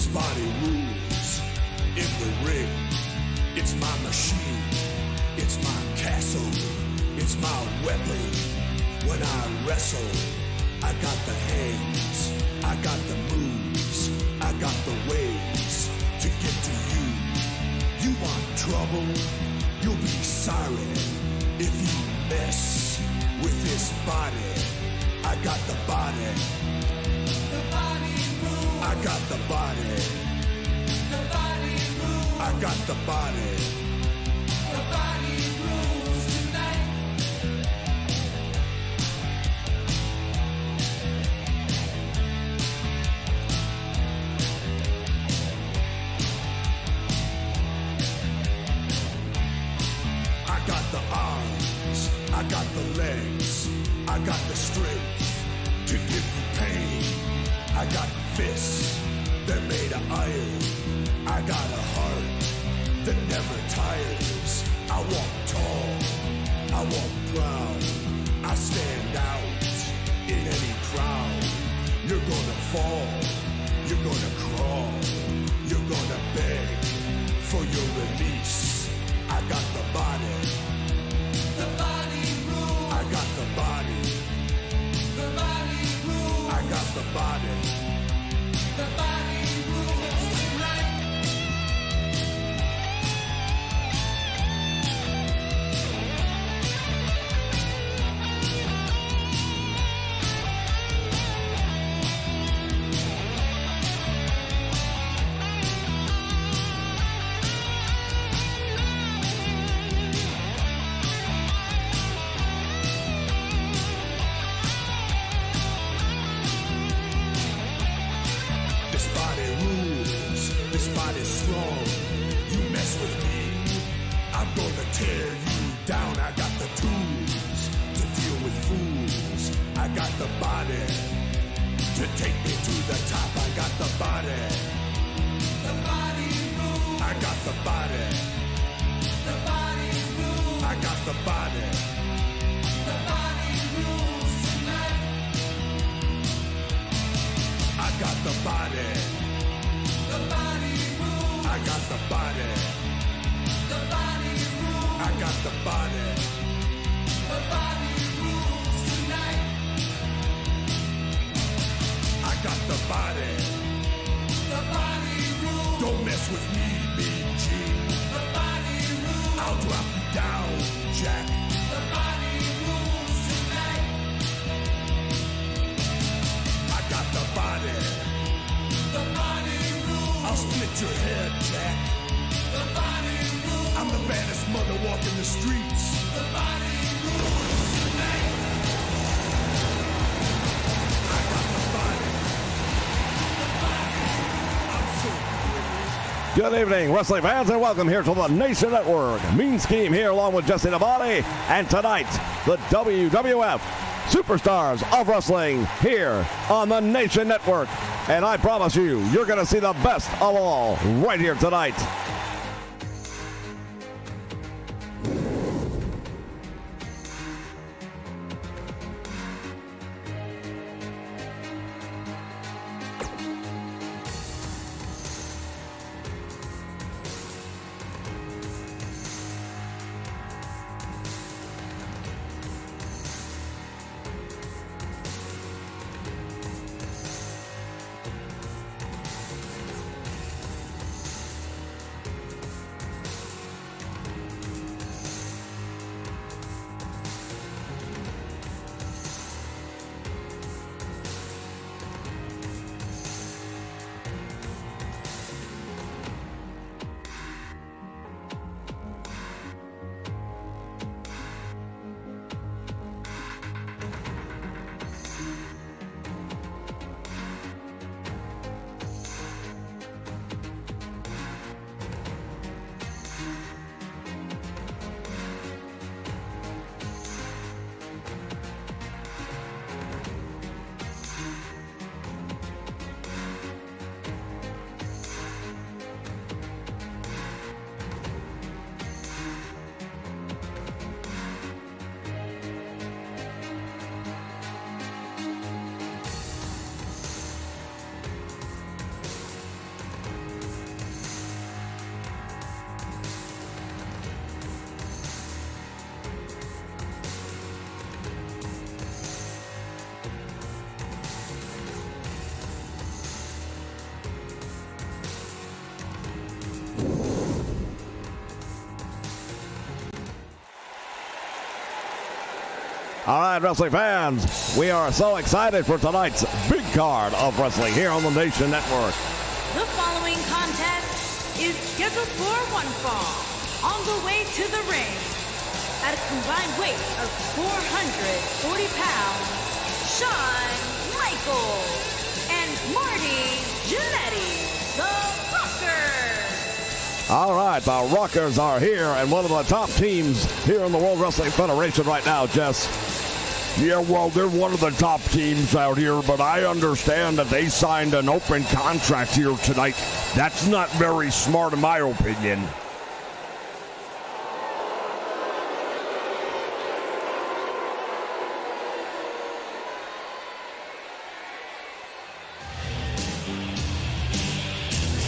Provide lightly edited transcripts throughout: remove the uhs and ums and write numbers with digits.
This body rules in the ring. It's my machine. It's my castle. It's my weapon. When I wrestle, I got the hands. I got the moves. I got the ways to get to you. You want trouble? You'll be sorry if you mess with this body. I got the body. The body rules. I got the body. The body rules. I got the body. The body rules tonight. I got the arms. I got the legs. I got the strength to give you pain. I got fists, they're made of iron. I got a heart that never tires. I walk tall, I walk proud. I stand out in any crowd. You're gonna fall, you're gonna crawl. You're gonna beg for your release. I got the body. The body rules. I got the body. The body rules. I got the body. The body rules tonight. Strong. You mess with me, I'm gonna tear you down. I got the tools to deal with fools. I got the body to take me to the top. I got the body. The body rules. I got the body. The body rules. I got the body. The body rules tonight. I got the body. The body rules. I got the body. The body rules. I got the body. The body rules tonight. I got the body. The body rules. Don't mess with me, Mean Gene. The body rules. I'll drop you down, Jack. The body rules tonight. I got the body. The body rules. I'll split your head, Jack. The body rules. I'm the baddest mother walking the streets. The body rules tonight. I got the body. The body. I'm so pretty. Good evening, wrestling fans, and welcome here to the Nation Network. Mean Scheme here along with Jesse the Body, and tonight, the WWF Superstars of Wrestling here on the Nation Network. And I promise you, you're going to see the best of all right here tonight. All right, wrestling fans, we are so excited for tonight's big card of wrestling here on the Nation Network. The following contest is scheduled for one fall. On the way to the ring, at a combined weight of 440 pounds, Shawn Michaels and Marty Jannetty, the Rockers. All right, the Rockers are here, and one of the top teams here in the World Wrestling Federation right now, Jess. Yeah, well, they're one of the top teams out here, but I understand that they signed an open contract here tonight. That's not very smart, in my opinion.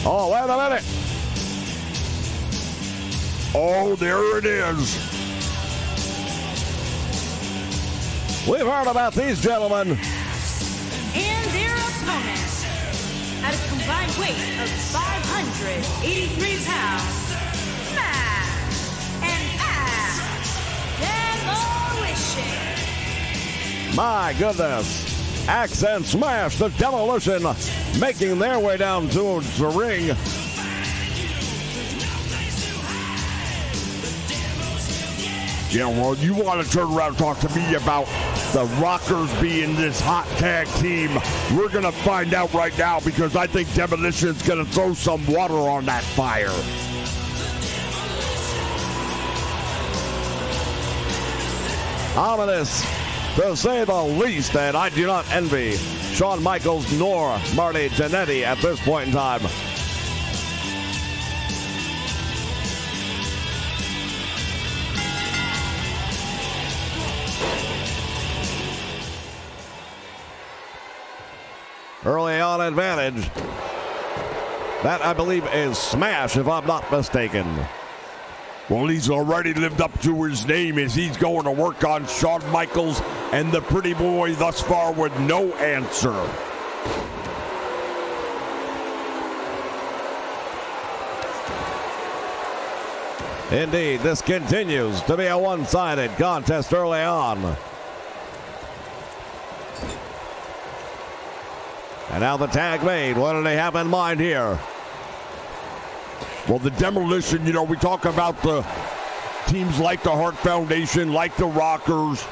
Oh, wait a minute. Oh, there it is. We've heard about these gentlemen. And their opponents, at a combined weight of 583 pounds, Smash and Demolition. My goodness. Axe and Smash, the Demolition, making their way down towards the ring. Yeah, well, you want to turn around and talk to me about the Rockers being this hot tag team. We're going to find out right now, because I think Demolition's going to throw some water on that fire. Ominous, to say the least, and I do not envy Shawn Michaels nor Marty Jannetty at this point in time. Early on advantage. That, I believe, is Smash, if I'm not mistaken. Well, he's already lived up to his name as he's going to work on Shawn Michaels and the pretty boy thus far with no answer. Indeed, this continues to be a one-sided contest early on. And now the tag made. What do they have in mind here? Well, the Demolition, you know, we talk about the teams like the Hart Foundation, like the Rockers,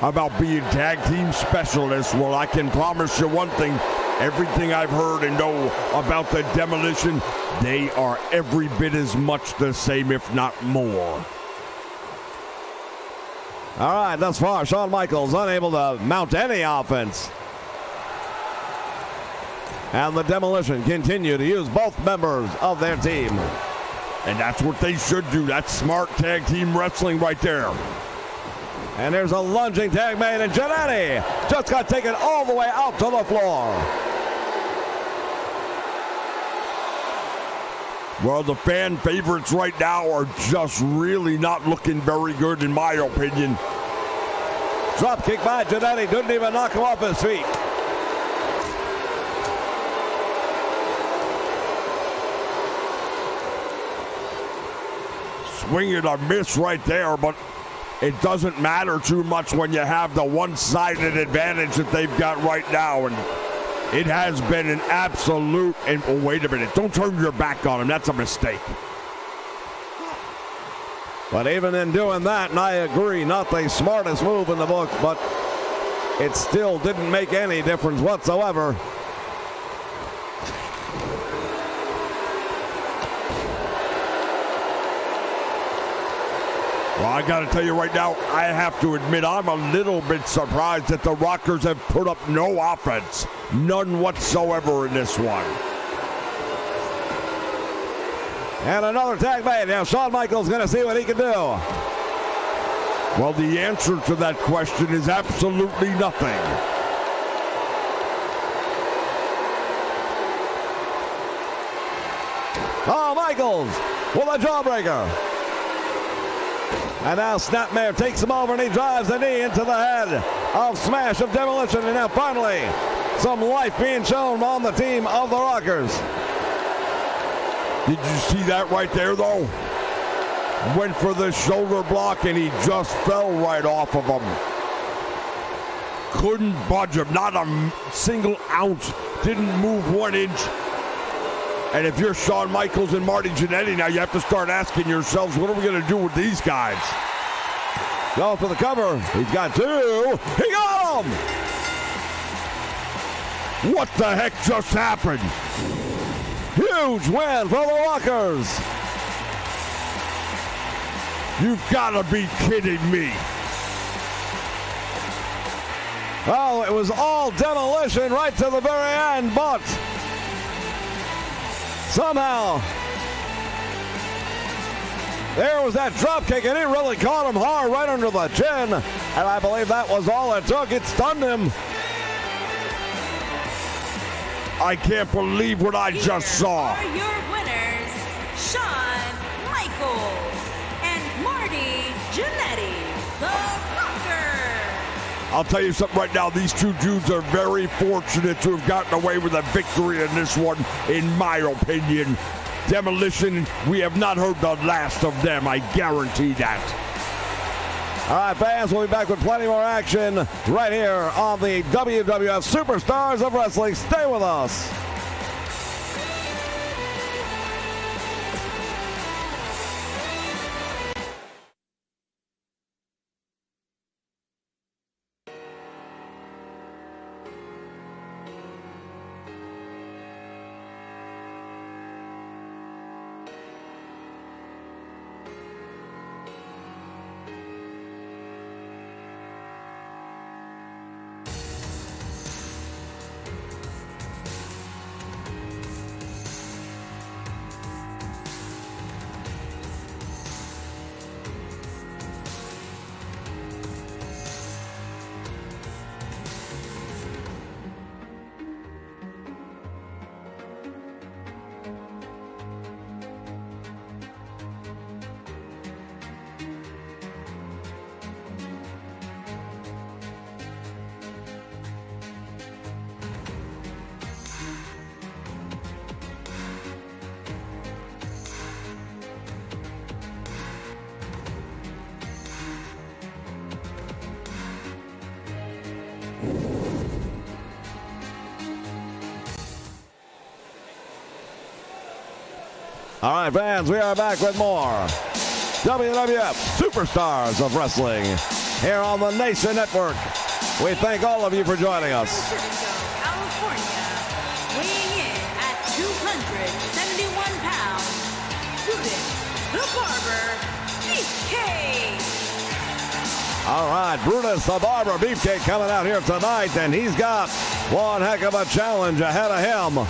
about being tag team specialists. Well, I can promise you one thing. Everything I've heard and know about the Demolition, they are every bit as much the same, if not more. All right, thus far, Shawn Michaels unable to mount any offense. And the Demolition continue to use both members of their team. And that's what they should do. That's smart tag team wrestling right there. And there's a lunging tag made, and Jannetty just got taken all the way out to the floor. Well, the fan favorites right now are just really not looking very good, in my opinion. Drop kick by Jannetty, didn't even knock him off his feet. Swing and a miss right there, but it doesn't matter too much when you have the one-sided advantage that they've got right now. And it has been an absolute, and oh, wait a minute, don't turn your back on him, that's a mistake. But even in doing that, and I agree, not the smartest move in the book, but it still didn't make any difference whatsoever. Well, I got to tell you right now, I have to admit I'm a little bit surprised that the Rockers have put up no offense. None whatsoever in this one. And another tag made. Now Shawn Michaels going to see what he can do. Well, the answer to that question is absolutely nothing. Oh, Michaels with a jawbreaker. And now Snapmare takes him over and he drives the knee into the head of Smash of Demolition. And now finally, some life being shown on the team of the Rockers. Did you see that right there, though? Went for the shoulder block and he just fell right off of him. couldn't budge him, not a single ounce, didn't move 1 inch. And if you're Shawn Michaels and Marty Jannetty now, you have to start asking yourselves, what are we going to do with these guys? Going for the cover. He's got 2. He got him! What the heck just happened? Huge win for the Rockers. You've got to be kidding me. Well, it was all demolition right to the very end, but somehow there was that drop kick, and it really caught him hard right under the chin, and I believe that was all it took. It stunned him. I can't believe what I just saw. Here are your winners, Shawn Michaels and Marty Jannetty, the Rockers. I'll tell you something right now. These two dudes are very fortunate to have gotten away with a victory in this one, in my opinion. Demolition, we have not heard the last of them. I guarantee that. All right, fans, we'll be back with plenty more action right here on the WWF Superstars of Wrestling. Stay with us. All right, fans, we are back with more WWF Superstars of Wrestling here on the Nation Network. We thank all of you for joining us. California, weighing in at 271 pounds, Brutus, the Barber, Beefcake. All right, Brutus, the Barber, Beefcake coming out here tonight, and he's got one heck of a challenge ahead of him.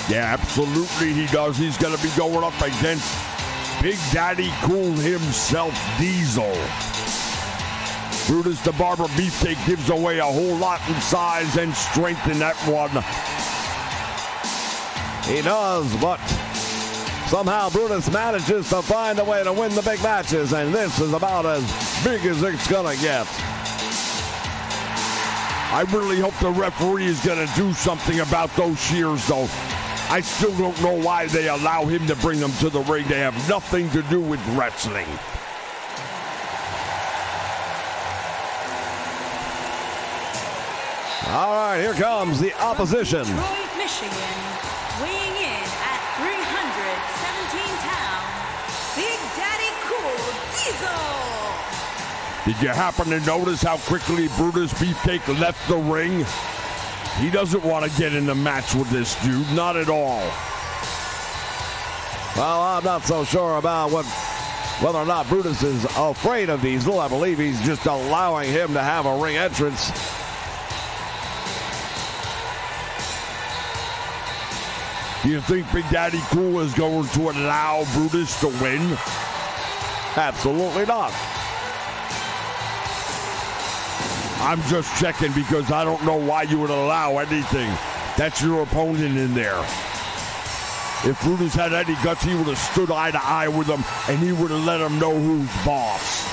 Yeah, absolutely he does. He's going to be going up against Big Daddy Cool himself, Diesel. Brutus the Barber Beefcake gives away a whole lot in size and strength in that one. He does, but somehow Brutus manages to find a way to win the big matches, and this is about as big as it's going to get. I really hope the referee is going to do something about those shears, though. I still don't know why they allow him to bring them to the ring. They have nothing to do with wrestling. All right, here comes the opposition. Detroit, Michigan, weighing in at 317 pounds, Big Daddy Cool Diesel. Did you happen to notice how quickly Brutus Beefcake left the ring? He doesn't want to get in the match with this dude, not at all. Well, I'm not so sure about whether or not Brutus is afraid of Diesel. I believe he's just allowing him to have a ring entrance. Do you think Big Daddy Cool is going to allow Brutus to win? Absolutely not. I'm just checking because I don't know why you would allow anything. That's your opponent in there. If Brutus had any guts, he would have stood eye to eye with him, and he would have let him know who's boss.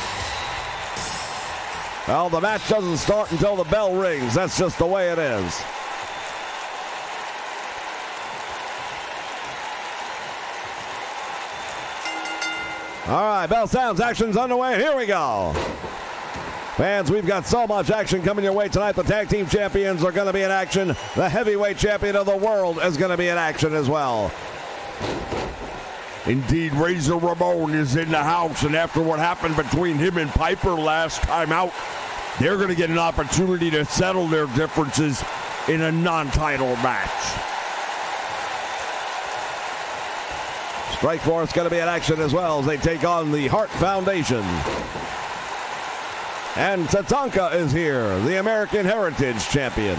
Well, the match doesn't start until the bell rings. That's just the way it is. All right, bell sounds, action's underway. Here we go. Fans, we've got so much action coming your way tonight. The tag team champions are going to be in action. The heavyweight champion of the world is going to be in action as well. Indeed, Razor Ramon is in the house, and after what happened between him and Piper last time out, they're going to get an opportunity to settle their differences in a non-title match. Strikeforce going to be in action as well as they take on the Hart Foundation. And Tatanka is here, the American Heritage Champion.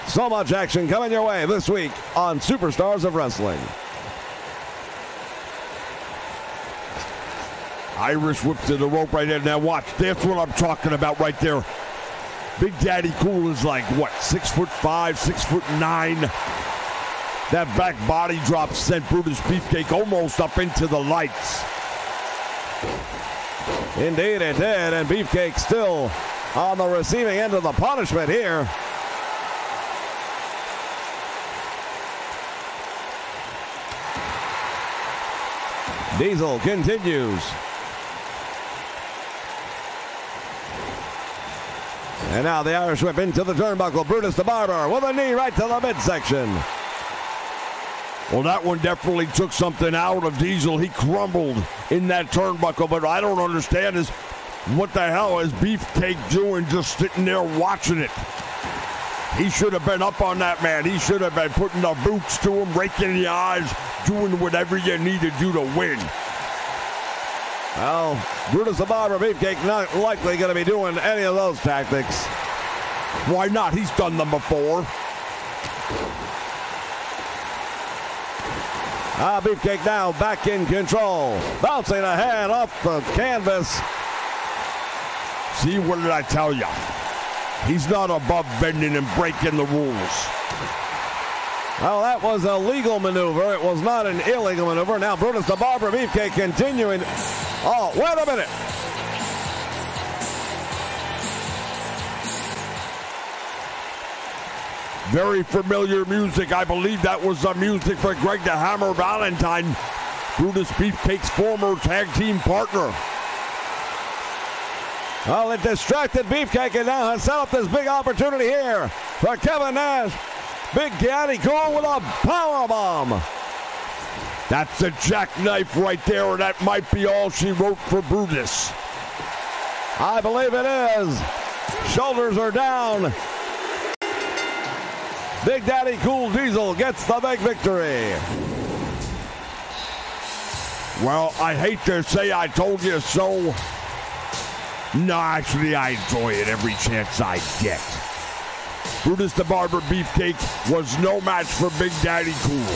So much action coming your way this week on Superstars of Wrestling. Irish whip to the rope right there. Now watch, that's what I'm talking about right there. Big Daddy Cool is like, what, 6'5", 6'9". That back body drop sent Brutus Beefcake almost up into the lights. Indeed it did, and Beefcake still on the receiving end of the punishment here. Diesel continues. And now the Irish whip into the turnbuckle. Brutus the Barber with a knee right to the midsection. Well, that one definitely took something out of Diesel. He crumbled in that turnbuckle, but I don't understand is what the hell is Beefcake doing just sitting there watching it? He should have been up on that man. He should have been putting the boots to him, raking the eyes, doing whatever you need to do to win. Well, Brutus the Barber, Beefcake not likely going to be doing any of those tactics. Why not? He's done them before. Beefcake now back in control. Bouncing ahead off the canvas. See, what did I tell you? He's not above bending and breaking the rules. Well, that was a legal maneuver. It was not an illegal maneuver. Now Brutus the Barber, Beefcake continuing. Oh, wait a minute. Very familiar music. I believe that was the music for Greg the Hammer Valentine, Brutus Beefcake's former tag team partner. Well, it distracted Beefcake and now has set up this big opportunity here for Kevin Nash. Big Daddy Cool with a powerbomb. That's a jackknife right there, and that might be all she wrote for Brutus. I believe it is. Shoulders are down. Big Daddy Cool Diesel gets the big victory. Well, I hate to say I told you so. No, actually, I enjoy it every chance I get. Brutus the Barber Beefcake was no match for Big Daddy Cool.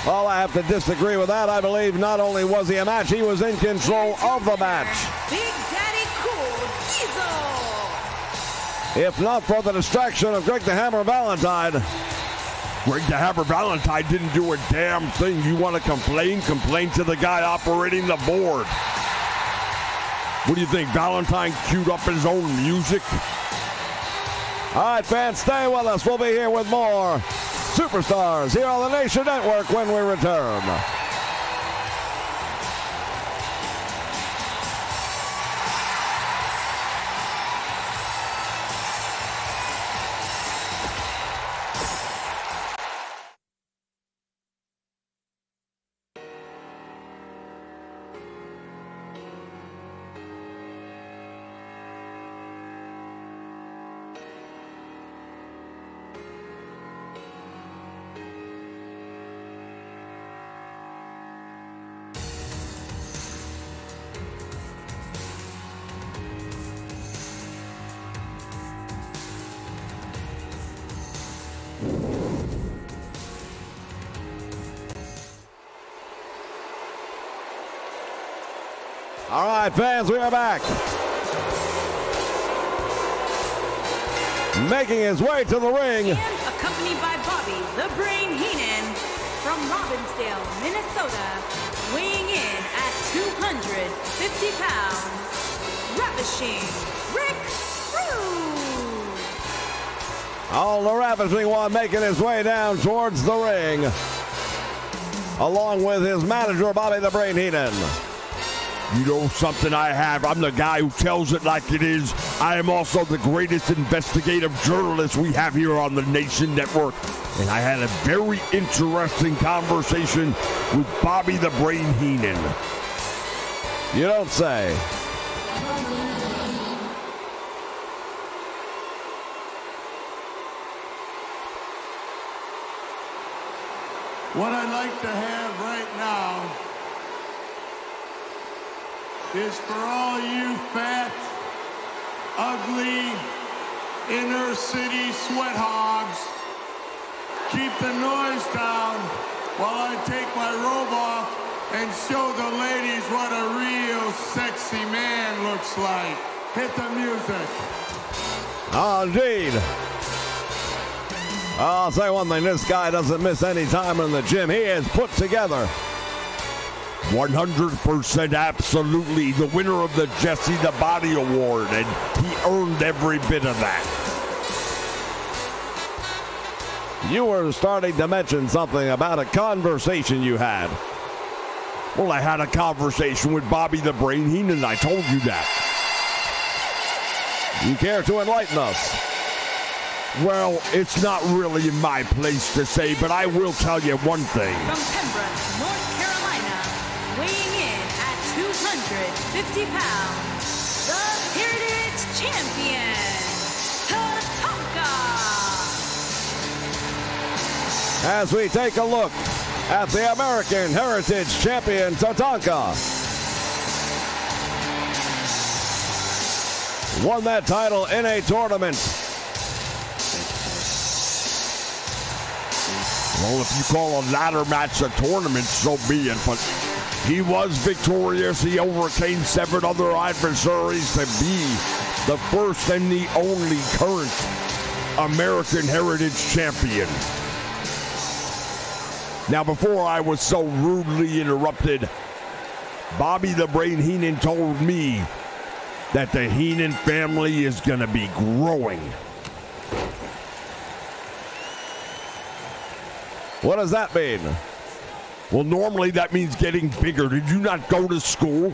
Well, I have to disagree with that. I believe not only was he a match, he was in control of the match. Big Daddy Cool Diesel. If not for the distraction of Greg the Hammer Valentine. Greg the Hammer Valentine didn't do a damn thing. You want to complain? Complain to the guy operating the board. What do you think? Valentine queued up his own music? All right, fans, stay with us. We'll be here with more Superstars here on the Nation Network when we return. All right, fans, we are back. Making his way to the ring. And accompanied by Bobby the Brain Heenan from Robbinsdale, Minnesota, weighing in at 250 pounds, Ravishing Rick Rude. Oh, the Ravishing One making his way down towards the ring, along with his manager, Bobby the Brain Heenan. You know something I have? I'm the guy who tells it like it is. I am also the greatest investigative journalist we have here on the Nation Network. And I had a very interesting conversation with Bobby the Brain Heenan. You don't say. What I'd like to have right now is for all you fat, ugly, inner city sweat hogs, keep the noise down while I take my robe off and show the ladies what a real sexy man looks like. Hit the music. Oh, indeed. I'll say one thing, this guy doesn't miss any time in the gym. He is put together. 100% absolutely the winner of the Jesse the Body Award, and he earned every bit of that. You were starting to mention something about a conversation you had. Well, I had a conversation with Bobby the Brain Heenan, I told you that. You care to enlighten us? Well, it's not really in my place to say, but I will tell you one thing. From Pembroke, North Carolina, weighing in at 250 pounds, the Heritage Champion, Tatanka. As we take a look at the American Heritage Champion, Tatanka. Won that title in a tournament. Well, if you call a ladder match a tournament, so be it. But he was victorious. He overcame 7 other adversaries to be the first and the only current American Heritage Champion. Now, before I was so rudely interrupted, Bobby the Brain Heenan told me that the Heenan family is going to be growing. What does that mean? Well, normally that means getting bigger. Did you not go to school?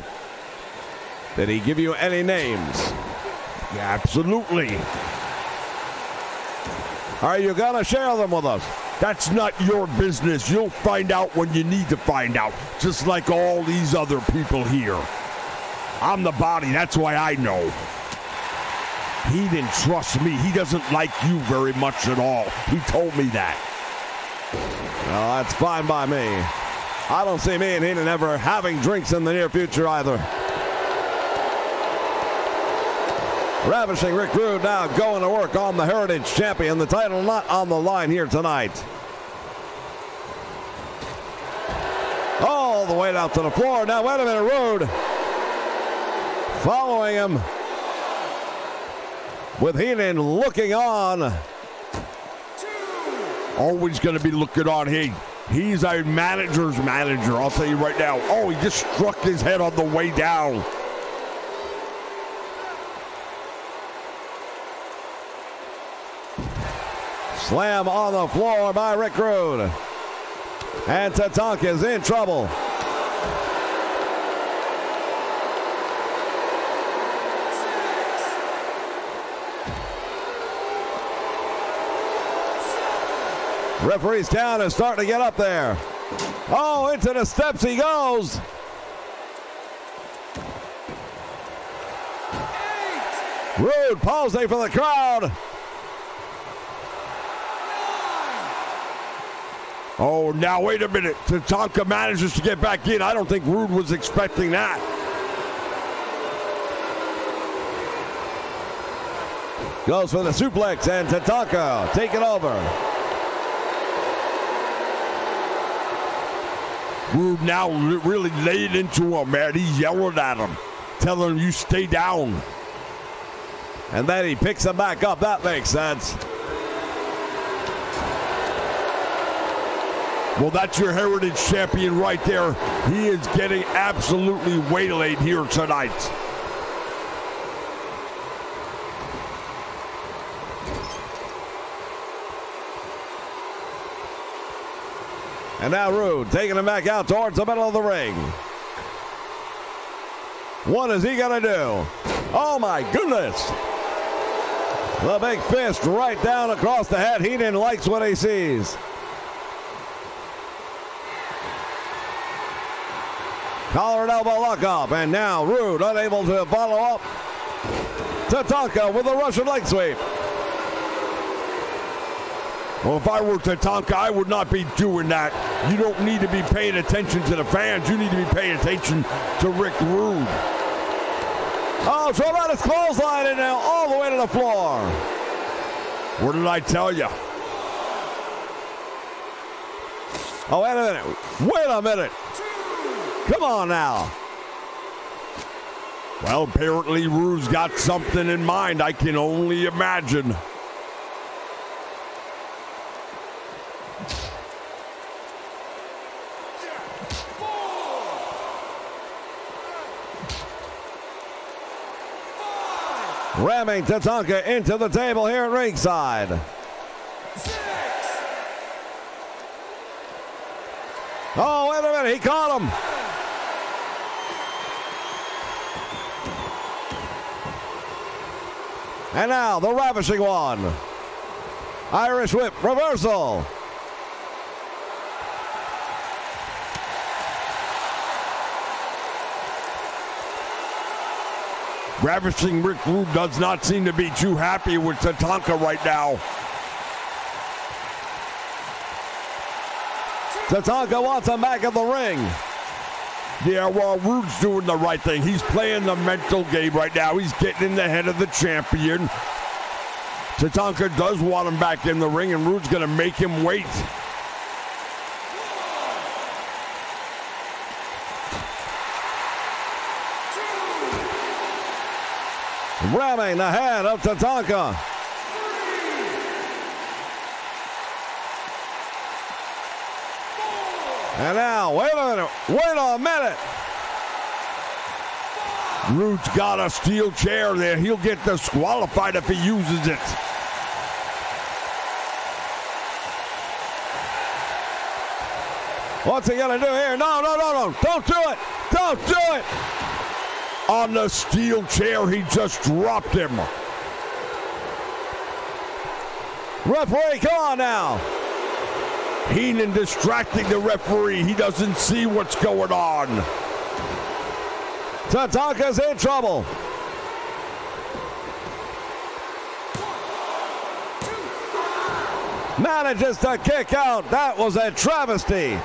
Did he give you any names? Yeah, absolutely. Are you going to share them with us? That's not your business. You'll find out when you need to find out, just like all these other people here. I'm the body, that's why I know. He didn't trust me. He doesn't like you very much at all. He told me that. Well, that's fine by me. I don't see me and Heenan ever having drinks in the near future either. Ravishing Rick Rude now going to work on the Heritage Champion. The title not on the line here tonight. All the way down to the floor. Now, wait a minute, Rude. Following him. With Heenan looking on. Always going to be looking on. He's a manager's manager, I'll tell you right now. Oh, he just struck his head on the way down. Slam on the floor by Rick Rude. And Tatanka is in trouble. Referee's down and starting to get up there. Oh, into the steps he goes. Rude pausing for the crowd. Oh, now wait a minute. Tatanka manages to get back in. I don't think Rude was expecting that. Goes for the suplex and Tatanka take it over. Rude now really laid into him, man. He's yelling at him, telling him, you stay down. And then he picks him back up. That makes sense. Well, that's your Heritage Champion right there. He is getting absolutely waylaid here tonight. And now Rude taking him back out towards the middle of the ring. What is he going to do? Oh, my goodness. The big fist right down across the head. Heenan likes what he sees. Collar and elbow lock up, and now Rude unable to follow up. Tatanka with a Russian leg sweep. Well, if I were Tatanka, I would not be doing that. You don't need to be paying attention to the fans. You need to be paying attention to Rick Rude. Oh, tremendous clothesline and now all the way to the floor. What did I tell you? Oh, wait a minute. Wait a minute. Come on now. Well, apparently Rude's got something in mind. I can only imagine. Ramming Tatanka into the table here at ringside. 6. Oh, wait a minute. He caught him. And now the ravishing one. Irish whip reversal. Ravishing Rick Rude does not seem to be too happy with Tatanka right now. Tatanka wants him back in the ring. Yeah, well, Rude's doing the right thing. He's playing the mental game right now. He's getting in the head of the champion. Tatanka does want him back in the ring, and Rude's going to make him wait. Ramming the head of Tatanka. And now, wait a minute. Rude's got a steel chair there. He'll get disqualified if he uses it. What's he gonna do here? No, don't do it. Don't do it. On the steel chair, he just dropped him. Referee, come on now. Heenan distracting the referee. He doesn't see what's going on. Tatanka's in trouble. Manages to kick out. That was a travesty.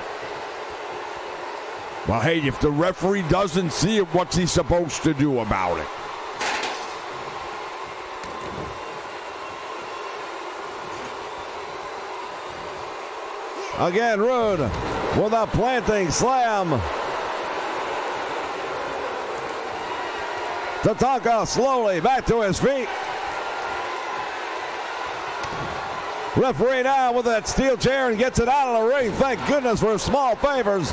Well, hey, if the referee doesn't see it, what's he supposed to do about it? Again, Rude with a planting slam. Tatanka slowly back to his feet. Referee now with that steel chair and gets it out of the ring. Thank goodness for small favors.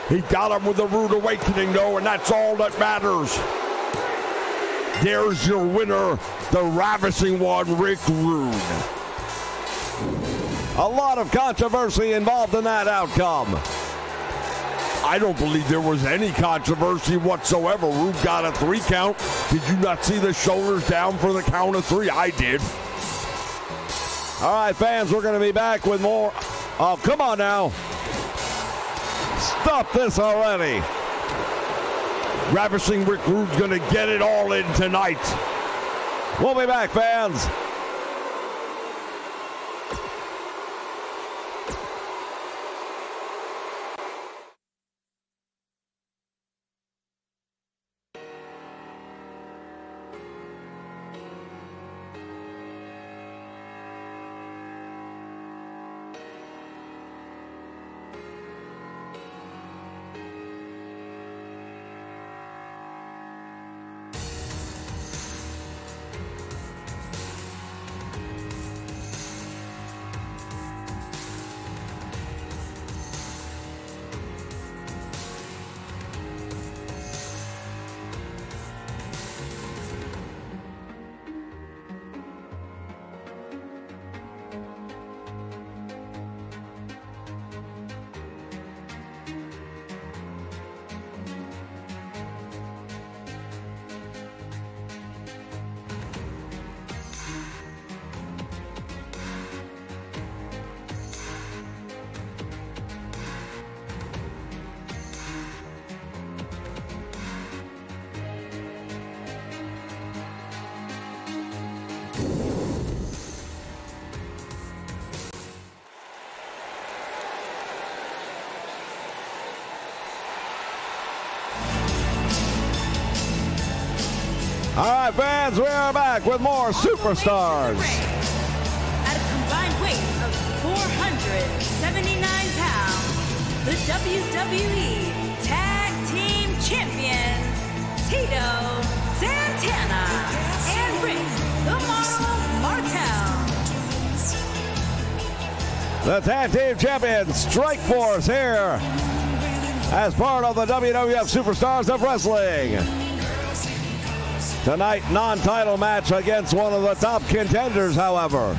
He got him with a rude awakening, though, and that's all that matters. There's your winner, the ravishing one, Rick Rude. A lot of controversy involved in that outcome. I don't believe there was any controversy whatsoever. Rude got a 3 count. Did you not see the shoulders down for the count of 3? I did. All right, fans, we're going to be back with more. Oh, come on now. Stop this already. Ravishing Rick Rude's going to get it all in tonight. We'll be back, fans. All right, fans, we are back with more Superstars. At a combined weight of 479 pounds, the WWE Tag Team Champions, Tito Santana and Rick the Marvel Martel. The Tag Team Champions, Strikeforce, here as part of the WWF Superstars of Wrestling. Tonight, non-title match against one of the top contenders, however.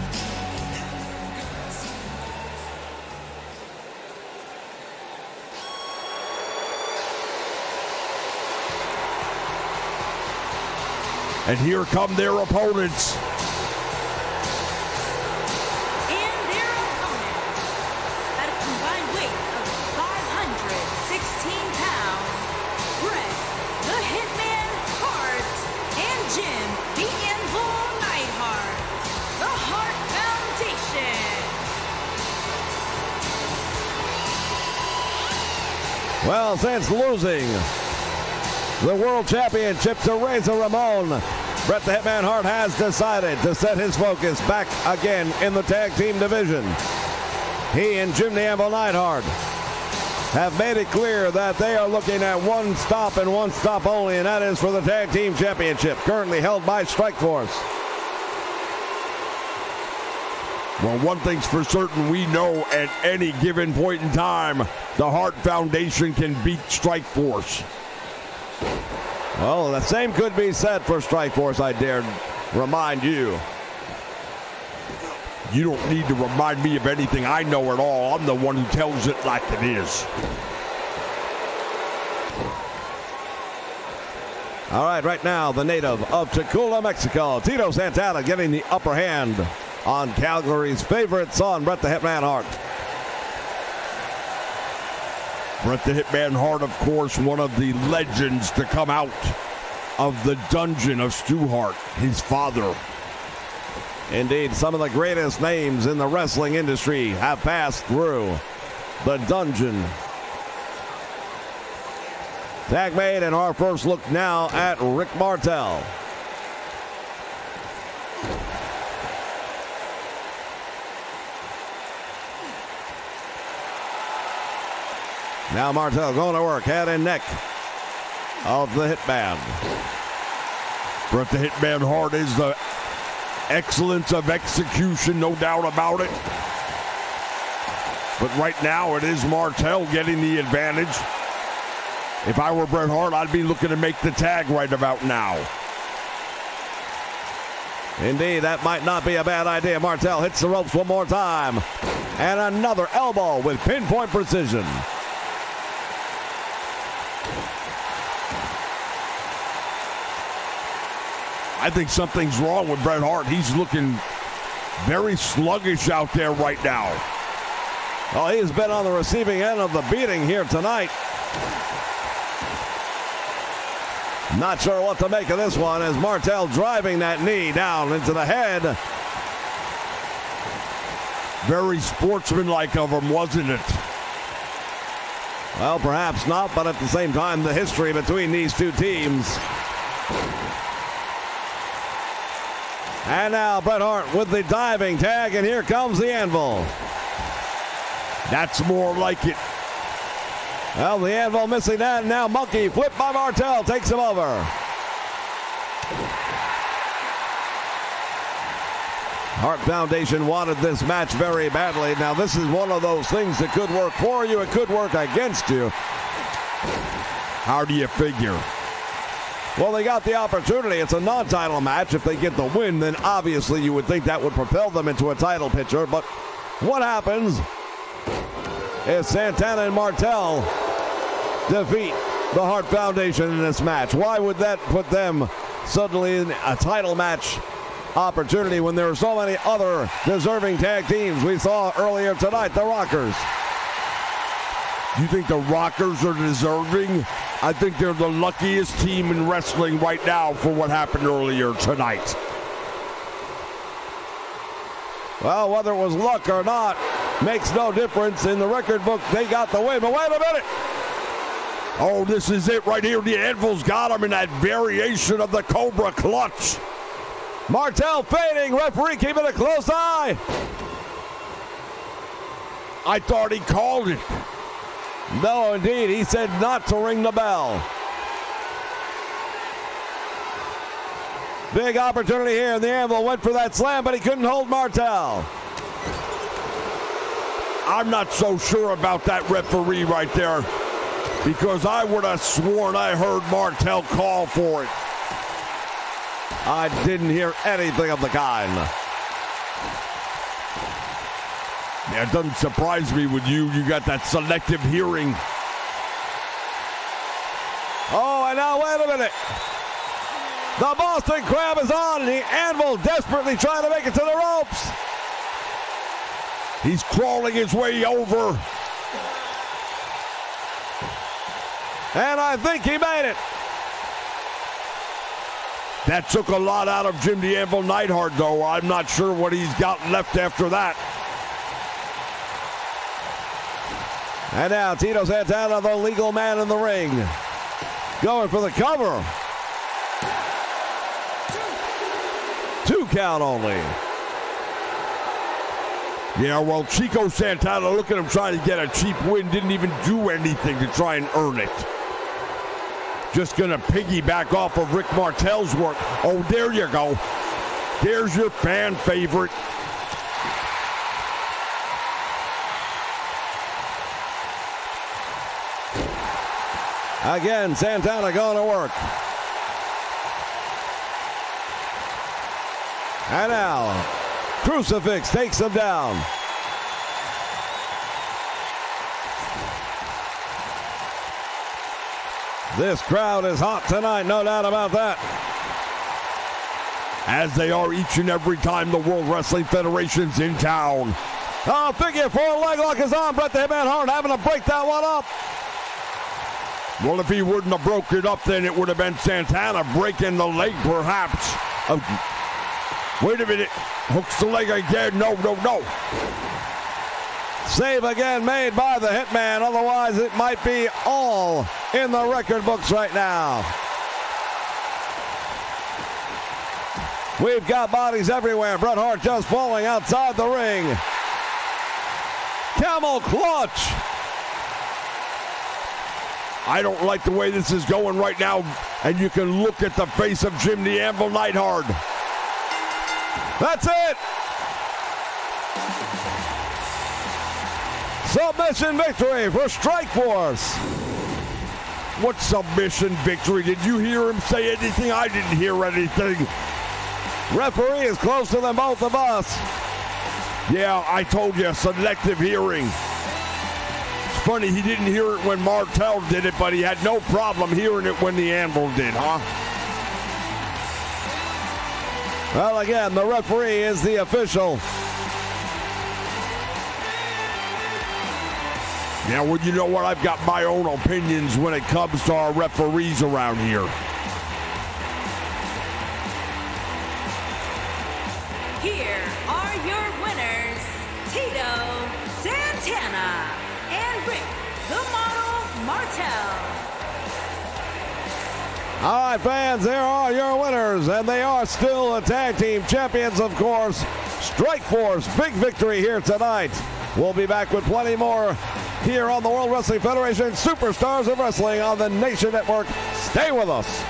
And here come their opponents. And their opponent, at a combined weight of 516 pounds, Bret the Hitman Hart and Jim the Anvil Neidhart, the Hart Foundation. Well, since losing the World Championship to Ramon, Bret the Hitman Hart has decided to set his focus back again in the tag team division. He and Jim the Anvil Neidhart have made it clear that they are looking at one stop and one stop only, and that is for the Tag Team Championship, currently held by Strikeforce. Well, one thing's for certain, we know at any given point in time, the Hart Foundation can beat Strikeforce. Well, the same could be said for Strikeforce, I dare remind you. You don't need to remind me of anything. I know it all. I'm the one who tells it like it is. All right now, the native of Tacula, Mexico, Tito Santana, getting the upper hand on Calgary's favorite son, Bret the Hitman Hart. Bret the Hitman Hart, of course, one of the legends to come out of the dungeon of Stu Hart, his father. Indeed, some of the greatest names in the wrestling industry have passed through the dungeon. Tag made, and our first look now at Rick Martel. Now Martel going to work, head and neck of the Hitman. Bret the Hitman Hart is the excellence of execution, no doubt about it. But right now it is Martel getting the advantage. If I were Bret Hart, I'd be looking to make the tag right about now. Indeed, that might not be a bad idea. Martel hits the ropes one more time. And another elbow with pinpoint precision. I think something's wrong with Bret Hart. He's looking very sluggish out there right now. Well, he's been on the receiving end of the beating here tonight. Not sure what to make of this one as Martel driving that knee down into the head. Very sportsmanlike of him, wasn't it? Well, perhaps not, but at the same time, the history between these two teams. And now Bret Hart with the diving tag, and here comes the Anvil. That's more like it. Well, the Anvil missing that, and now monkey flip by Martel takes him over. Hart Foundation wanted this match very badly. Now, this is one of those things that could work for you, it could work against you. How do you figure? Well, they got the opportunity. It's a non-title match. If they get the win, then obviously you would think that would propel them into a title picture. But what happens if Santana and Martel defeat the Hart Foundation in this match? Why would that put them suddenly in a title match opportunity when there are so many other deserving tag teams? We saw earlier tonight the Rockers. You think the Rockers are deserving? I think they're the luckiest team in wrestling right now for what happened earlier tonight. Well, whether it was luck or not makes no difference. In the record book, they got the win. But wait a minute. Oh, this is it right here. The Anvil's got him in that variation of the Cobra Clutch. Martel fading. Referee keeping a close eye. I thought he called it. No, indeed. He said not to ring the bell. Big opportunity here. The Anvil went for that slam, but he couldn't hold Martel. I'm not so sure about that referee right there, because I would have sworn I heard Martel call for it. I didn't hear anything of the kind. Yeah, it doesn't surprise me with you. You got that selective hearing. Oh, and now wait a minute. The Boston Crab is on, and the Anvil desperately trying to make it to the ropes. He's crawling his way over. And I think he made it. That took a lot out of Jim the Anvil Neidhart, though. I'm not sure what he's got left after that. And now Tito Santana, the legal man in the ring, going for the cover. 2 count only. Yeah, well, Chico Santana, look at him trying to get a cheap win. Didn't even do anything to try and earn it. Just going to piggyback off of Rick Martel's work. Oh, there you go. There's your fan favorite. Again, Santana going to work. And now, Crucifix takes him down. This crowd is hot tonight, no doubt about that. As they are each and every time the World Wrestling Federation's in town. Oh, figure 4 leg lock is on. Bret the Hitman Hart having to break that one up. Well, if he wouldn't have broke it up, then it would have been Santana breaking the leg, perhaps. Wait a minute. Hooks the leg again. No. Save again made by the Hitman. Otherwise, it might be all in the record books right now. We've got bodies everywhere. Bret Hart just falling outside the ring. Camel clutch. I don't like the way this is going right now. And you can look at the face of Jim the Anvil Neidhart. That's it. Submission victory for Strikeforce. What submission victory? Did you hear him say anything? I didn't hear anything. Referee is closer than both of us. Yeah, I told you, selective hearing. It's funny, he didn't hear it when Martel did it, but he had no problem hearing it when the Anvil did, huh? Well, again, the referee is the official. Yeah, well, you know what? I've got my own opinions when it comes to our referees around here. Here are your winners, Tito Santana and Rick the Model Martel. All right, fans, there are your winners, and they are still the tag team champions, of course. Strikeforce, big victory here tonight. We'll be back with plenty more here on the World Wrestling Federation Superstars of Wrestling on the Nation Network. Stay with us.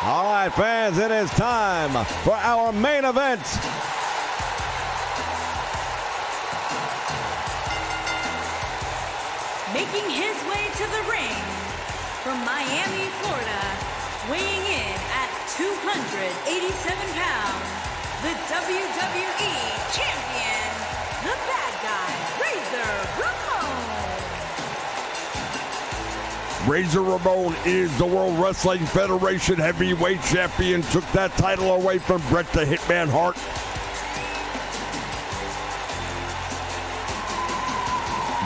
All right, fans, it is time for our main event. Making his way to the ring from Miami, Florida, weighing in at 287 pounds, the WWE Champion, the bad guy, Razor Ramon. Razor Ramon is the World Wrestling Federation Heavyweight Champion. Took that title away from Bret the Hitman Hart.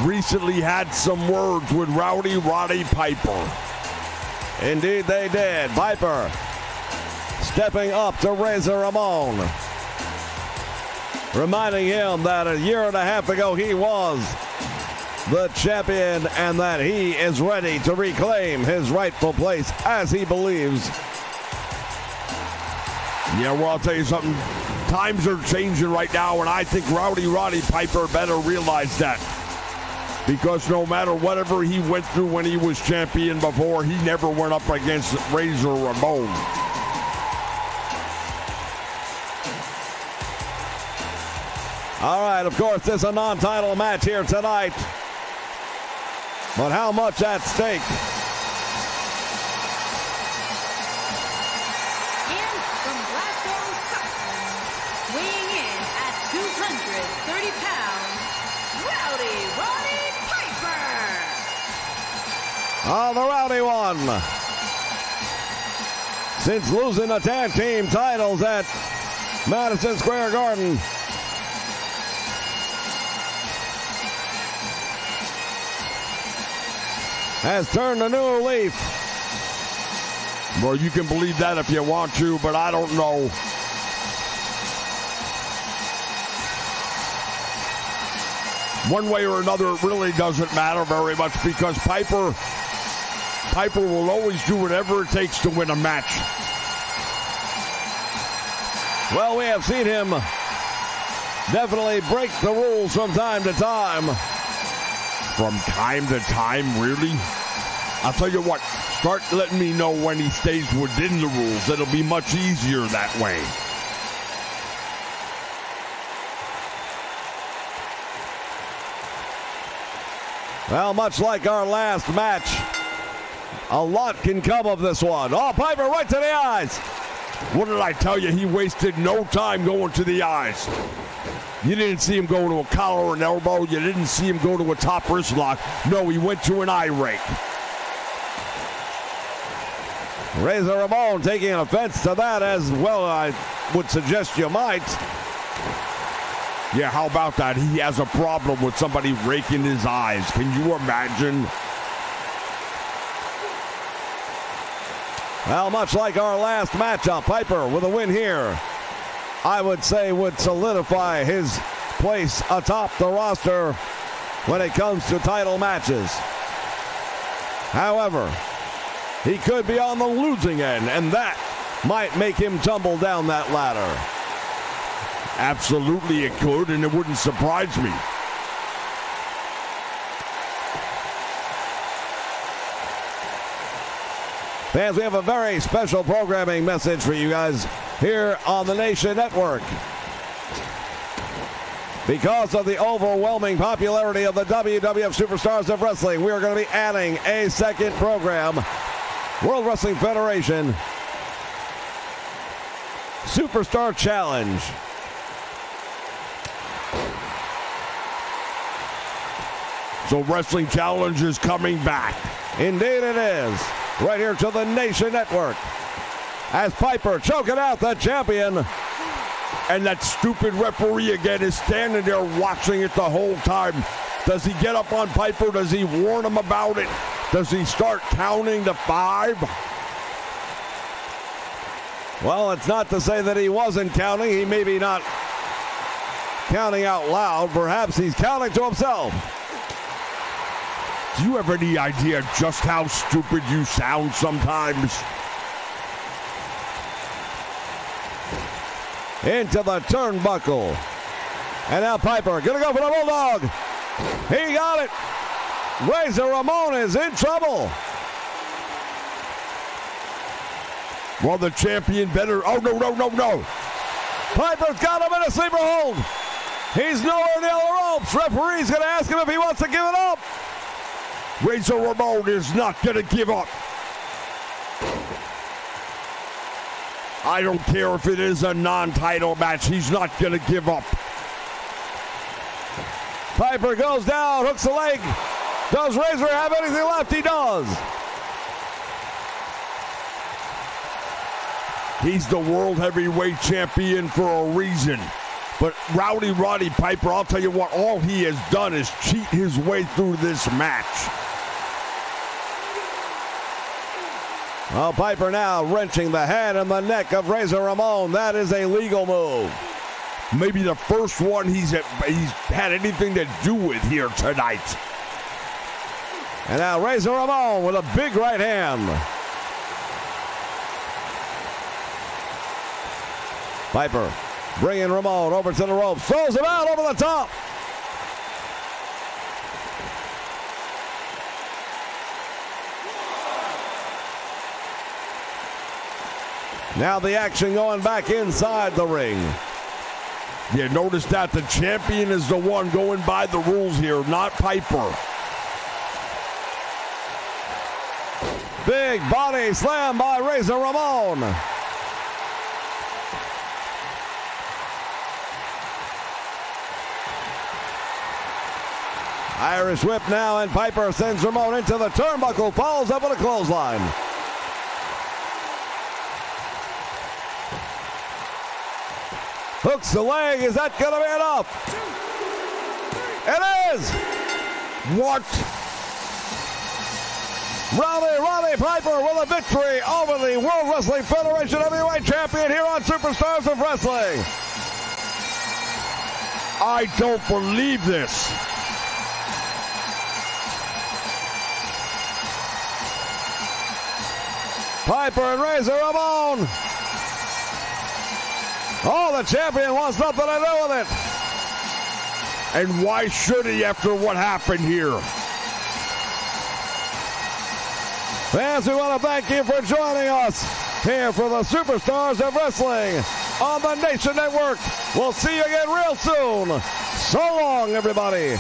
Recently had some words with Roddy Piper. Indeed they did. Piper stepping up to Razor Ramon, reminding him that a year and a half ago he was the champion and that he is ready to reclaim his rightful place as he believes. Yeah, well, I'll tell you something. Times are changing right now, and I think Roddy Piper better realize that. Because no matter whatever he went through when he was champion before, he never went up against Razor Ramon. All right, of course, this is a non-title match here tonight. But how much at stake? And from Glasgow, Scotland, weighing in at 230 pounds, Roddy Piper. Oh, the rowdy one. Since losing the tag team titles at Madison Square Garden, has turned a new leaf. Well, you can believe that if you want to, but I don't know. One way or another, it really doesn't matter very much because Piper will always do whatever it takes to win a match. Well, we have seen him definitely break the rules from time to time. From time to time, really? I'll tell you what, start letting me know when he stays within the rules. It'll be much easier that way. Well, much like our last match, a lot can come of this one. Oh, Piper right to the eyes. What did I tell you? He wasted no time going to the eyes. You didn't see him go to a collar or an elbow. You didn't see him go to a top wrist lock. No, he went to an eye rake. Razor Ramon taking offense to that as well, I would suggest you might. Yeah, how about that? He has a problem with somebody raking his eyes. Can you imagine? Well, much like our last matchup, Piper with a win here, I would say would solidify his place atop the roster when it comes to title matches. However, he could be on the losing end, and that might make him tumble down that ladder. Absolutely it could, and it wouldn't surprise me. Fans, we have a very special programming message for you guys here on the Nation Network. Because of the overwhelming popularity of the WWF Superstars of Wrestling, we are going to be adding a second program, World Wrestling Federation Superstar Challenge. So Wrestling Challenge is coming back. Indeed it is. Right here to the Nation Network. As Piper choking out the champion. And that stupid referee again is standing there watching it the whole time. Does he get up on Piper? Does he warn him about it? Does he start counting to 5? Well, it's not to say that he wasn't counting. He may be not counting out loud. Perhaps he's counting to himself. Do you have any idea just how stupid you sound sometimes? Into the turnbuckle. And now Piper gonna go for the Bulldog. He got it. Razor Ramon is in trouble. Well, the champion better. Oh, no, no, no, no. Piper's got him in a sleeper hold. He's nowhere near the ropes. Referee's going to ask him if he wants to give it up. Razor Ramon is not going to give up. I don't care if it is a non-title match. He's not going to give up. Piper goes down, hooks the leg. Does Razor have anything left? He does. He's the World Heavyweight Champion for a reason. But Roddy Piper, I'll tell you what, all he has done is cheat his way through this match. Well, Piper now wrenching the head and the neck of Razor Ramon. That is a legal move. Maybe the first one he's had anything to do with here tonight. And now Razor Ramon with a big right hand. Piper bringing Ramon over to the ropes. Throws him out over the top. Now the action going back inside the ring. Yeah, notice that the champion is the one going by the rules here, not Piper. Big body slam by Razor Ramon. Irish whip now, and Piper sends Ramon into the turnbuckle, follows up with a clothesline. Hooks the leg. Is that going to be enough? It is. What? Roddy Piper with a victory over the World Wrestling Federation Heavyweight Champion here on Superstars of Wrestling. I don't believe this. Piper and Razor Ramon. Oh, the champion wants nothing to do with it. And why should he after what happened here? Fans, we want to thank you for joining us here for the Superstars of Wrestling on the Nation Network. We'll see you again real soon. So long, everybody.